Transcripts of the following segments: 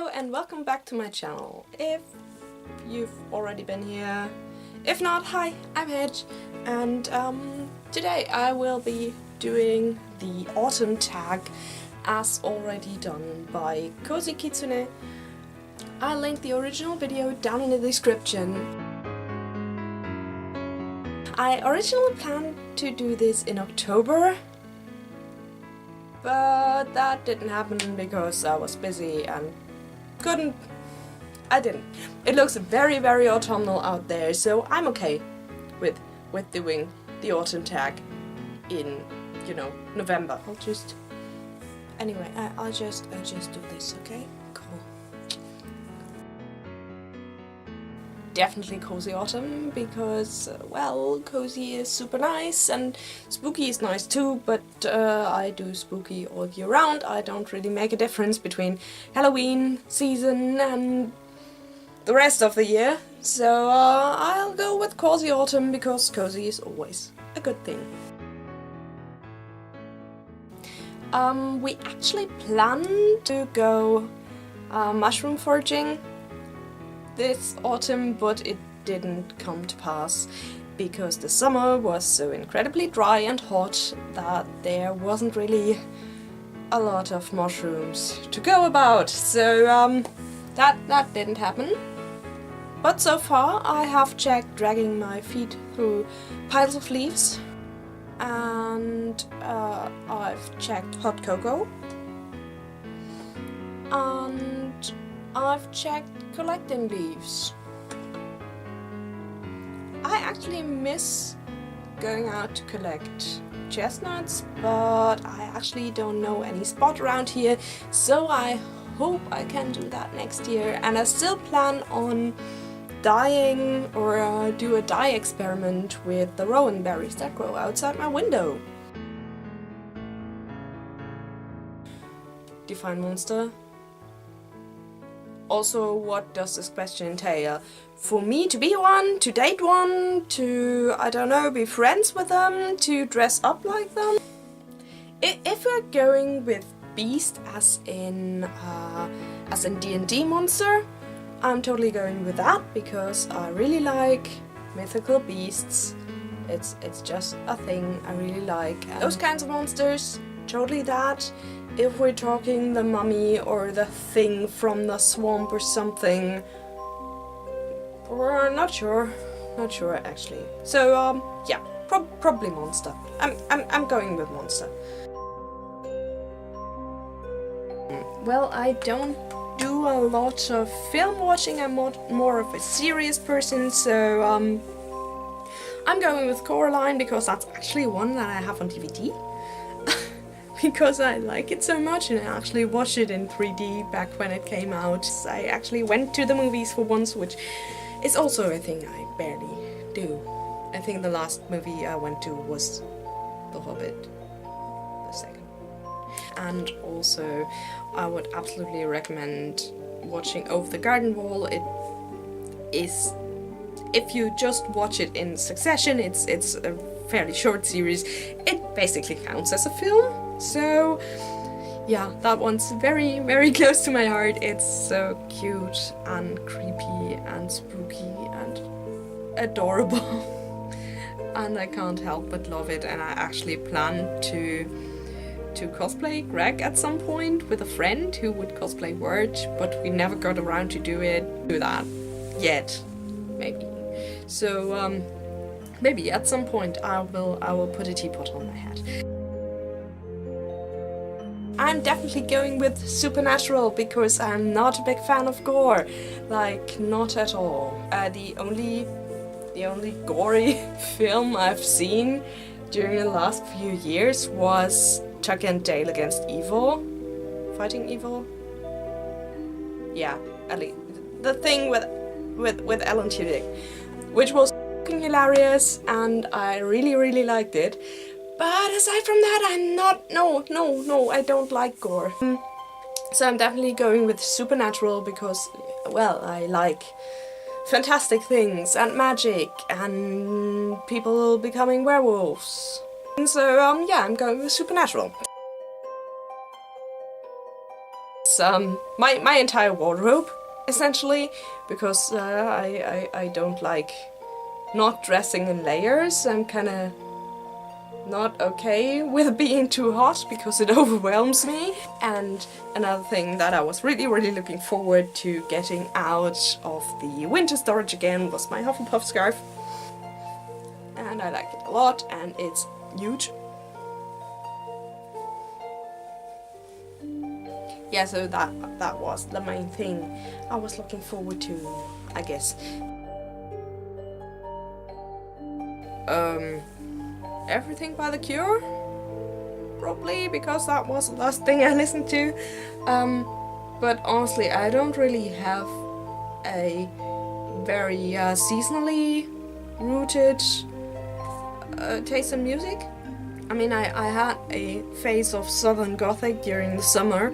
Hello and welcome back to my channel. If you've already been here, if not, hi, I'm Hedge, and today I will be doing the autumn tag as already done by Cozy Kitsune. I'll link the original video down in the description. I originally planned to do this in October, but that didn't happen because I was busy and I didn't. It looks very, very autumnal out there, so I'm okay with doing the autumn tag in, you know, November. I'll just do this, okay? Cool. Definitely cozy autumn because, well, cozy is super nice and spooky is nice too, but I do spooky all year round. I don't really make a difference between Halloween season and the rest of the year, so I'll go with cozy autumn because cozy is always a good thing. We actually planned to go mushroom foraging this autumn, but it didn't come to pass because the summer was so incredibly dry and hot that there wasn't really a lot of mushrooms to go about, so that didn't happen. But so far I have checked dragging my feet through piles of leaves, and I've checked hot cocoa, and I've checked collecting leaves. I actually miss going out to collect chestnuts, but I actually don't know any spot around here, so I hope I can do that next year. And I still plan on dyeing or do a dye experiment with the rowan berries that grow outside my window. Define monster. Also, what does this question entail? For me to be one, to date one, to, I don't know, be friends with them, to dress up like them? If we're going with beast as in D&D monster, I'm totally going with that because I really like mythical beasts. It's just a thing I really like. Those kinds of monsters, totally that. If we're talking the mummy or the thing from the swamp or something, we're not sure actually. So yeah, probably monster. I'm going with monster. Well, I don't do a lot of film watching. I'm more of a serious person, so I'm going with Coraline because that's actually one that I have on DVD. Because I like it so much and I actually watched it in 3D back when it came out. I actually went to the movies for once, which is also a thing I barely do. I think the last movie I went to was The Hobbit, the second. And also I would absolutely recommend watching Over the Garden Wall. It is, if you just watch it in succession, it's a fairly short series. It basically counts as a film. So yeah, that one's very, very close to my heart. It's so cute and creepy and spooky and adorable. And I can't help but love it, and I actually plan to cosplay Greg at some point with a friend who would cosplay Word, but we never got around to do that yet, maybe. So maybe at some point I will put a teapot on my head. I'm definitely going with supernatural because I'm not a big fan of gore, like not at all. The only gory film I've seen during the last few years was Tuck and Dale Against Evil, Fighting Evil. Yeah, at least the thing with Alan Tudyk, which was fucking hilarious, and I really, really liked it. But aside from that, I'm not, no, I don't like gore. So I'm definitely going with supernatural because, well, I like fantastic things and magic and people becoming werewolves. And so, yeah, I'm going with supernatural. It's my entire wardrobe, essentially, because I don't like not dressing in layers. I'm kinda not okay with being too hot because it overwhelms me. And another thing that I was really looking forward to getting out of the winter storage again was my Hufflepuff scarf. And I like it a lot, and it's huge. Yeah, so that was the main thing I was looking forward to, I guess. Everything by The Cure, probably, because that was the last thing I listened to. But honestly, I don't really have a very seasonally rooted taste in music. I mean, I had a phase of Southern Gothic during the summer,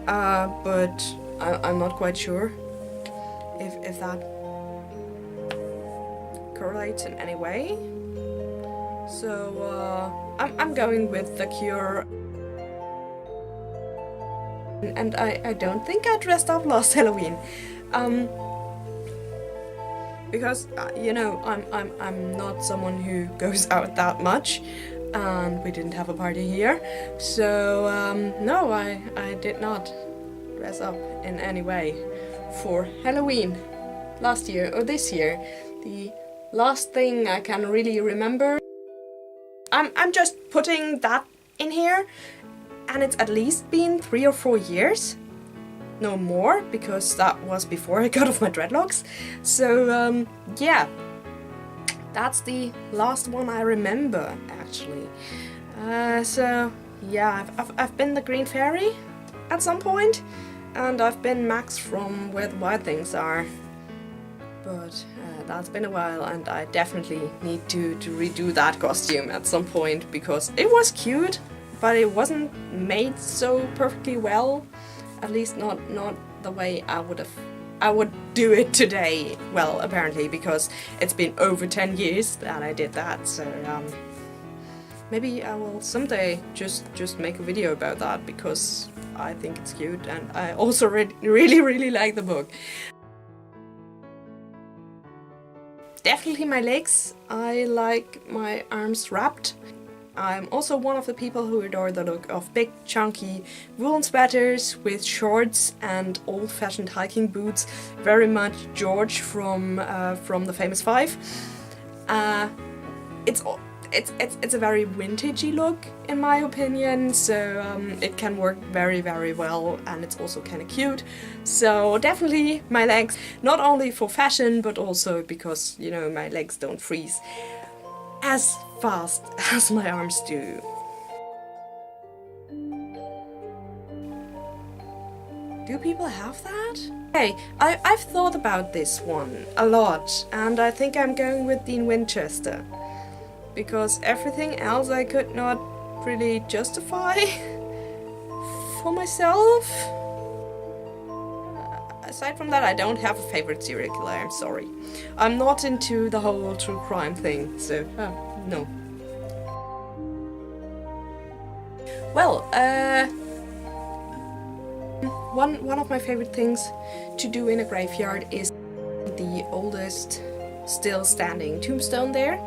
but I'm not quite sure if that correlates in any way. So I'm going with The Cure. And I don't think I dressed up last Halloween. Because you know, I'm not someone who goes out that much, and we didn't have a party here. So no, I did not dress up in any way for Halloween last year or this year. The last thing I can really remember, I'm just putting that in here, and it's at least been 3 or 4 years. No more, because that was before I got off my dreadlocks. So yeah, that's the last one I remember, actually. So yeah, I've been the Green Fairy at some point, and I've been Max from Where the Wild Things Are. But that's been a while, and I definitely need to redo that costume at some point, because it was cute, but it wasn't made so perfectly well. At least not the way I would do it today. Well, apparently, because it's been over 10 years that I did that. So maybe I will someday just make a video about that, because I think it's cute, and I also really like the book. Definitely my legs. I like my arms wrapped. I'm also one of the people who adore the look of big, chunky woolen sweaters with shorts and old-fashioned hiking boots. Very much George from the Famous Five. It's a very vintagey look, in my opinion, so it can work very well, and it's also kind of cute. So definitely my legs, not only for fashion, but also because, you know, my legs don't freeze as fast as my arms do. Do people have that? Hey, I've thought about this one a lot, and I think I'm going with Dean Winchester. Because everything else I could not really justify for myself. Aside from that, I don't have a favorite serial killer, I'm sorry. I'm not into the whole true crime thing, so no. Well, one of my favorite things to do in a graveyard is the oldest still standing tombstone there.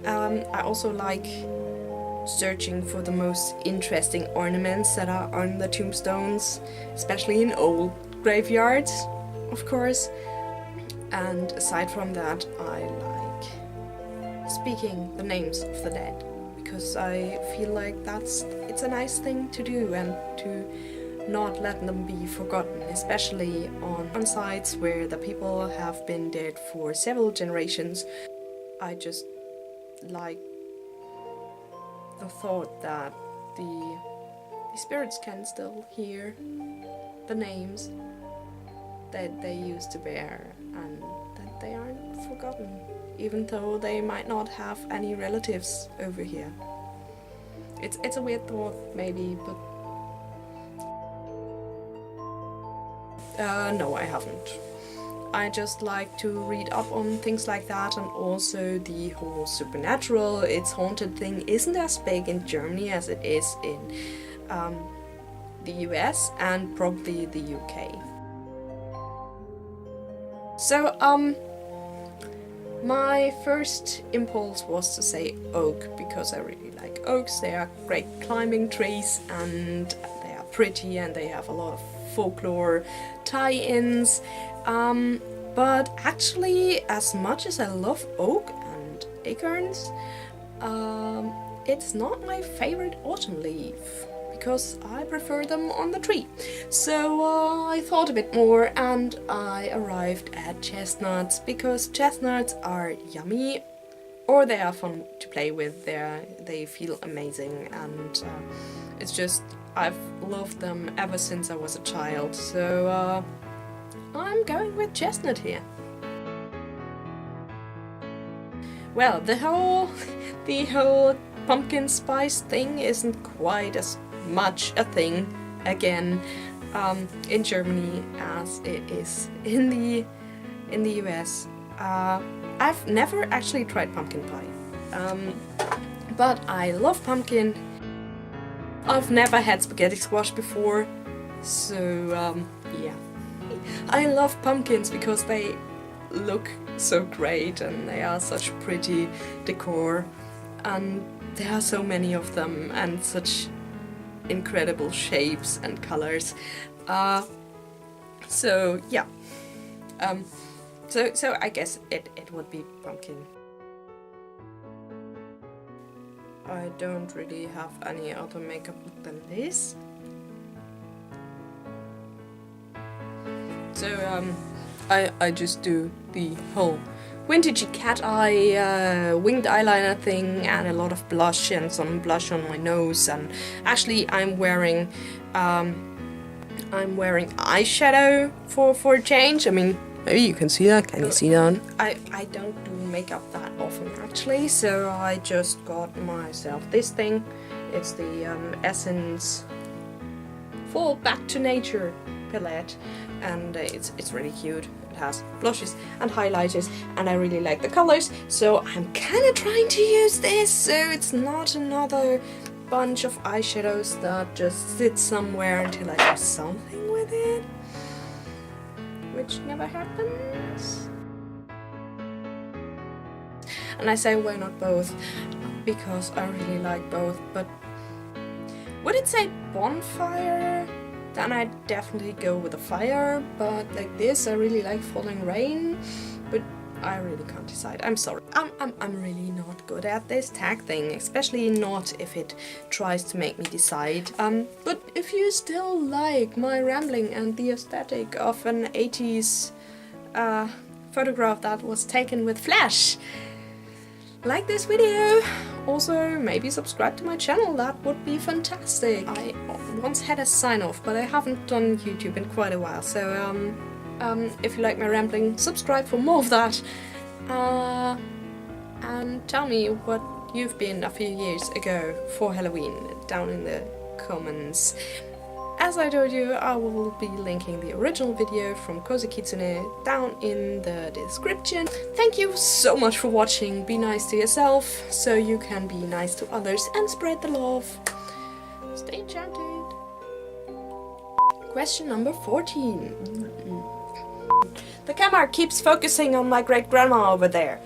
I also like searching for the most interesting ornaments that are on the tombstones, especially in old graveyards, of course. And aside from that, I like speaking the names of the dead, because I feel like it's a nice thing to do, and to not let them be forgotten, especially on sites where the people have been dead for several generations. I just like the thought that the spirits can still hear the names that they used to bear, and that they aren't forgotten, even though they might not have any relatives over here. It's a weird thought, maybe, but no, I haven't. I just like to read up on things like that, and also the whole supernatural, it's haunted thing isn't as big in Germany as it is in the US and probably the UK. So, my first impulse was to say oak, because I really like oaks. They are great climbing trees and they are pretty and they have a lot of folklore tie-ins. But actually, as much as I love oak and acorns, it's not my favorite autumn leaf, because I prefer them on the tree. So I thought a bit more and I arrived at chestnuts, because chestnuts are yummy, or they are fun to play with. They feel amazing, and it's just, I've loved them ever since I was a child. So I'm going with chestnut here. Well, the whole pumpkin spice thing isn't quite as much a thing again in Germany as it is in the US. I've never actually tried pumpkin pie, but I love pumpkin. I've never had spaghetti squash before, so yeah. I love pumpkins because they look so great and they are such pretty decor, and there are so many of them and such incredible shapes and colors. So yeah. So I guess it would be pumpkin. I don't really have any other makeup than this. So I just do the whole vintagey cat eye winged eyeliner thing, and a lot of blush and some blush on my nose, and actually I'm wearing eyeshadow for a change. I mean, maybe you can see that. Can you see that? I don't do makeup that often actually, so I just got myself this thing. It's the Essence Fall Back to Nature palette, and it's really cute. It has blushes and highlighters, and I really like the colors, so I'm kind of trying to use this so it's not another bunch of eyeshadows that just sit somewhere until I do something with it, which never happens. And I say why not both, because I really like both, but would it say bonfire? Then I'd definitely go with a fire, but like this I really like falling rain, but I really can't decide. I'm sorry. I'm really not good at this tag thing, especially not if it tries to make me decide. But if you still like my rambling and the aesthetic of an 80s photograph that was taken with flash, like this video. Also, maybe subscribe to my channel, that would be fantastic. I once had a sign-off, but I haven't done YouTube in quite a while, so if you like my rambling, subscribe for more of that. And tell me what you've been a few years ago for Halloween down in the comments. As I told you, I will be linking the original video from Cozy Kitsune down in the description. Thank you so much for watching. Be nice to yourself so you can be nice to others and spread the love. Stay enchanted. Question number 14. The camera keeps focusing on my great-grandma over there.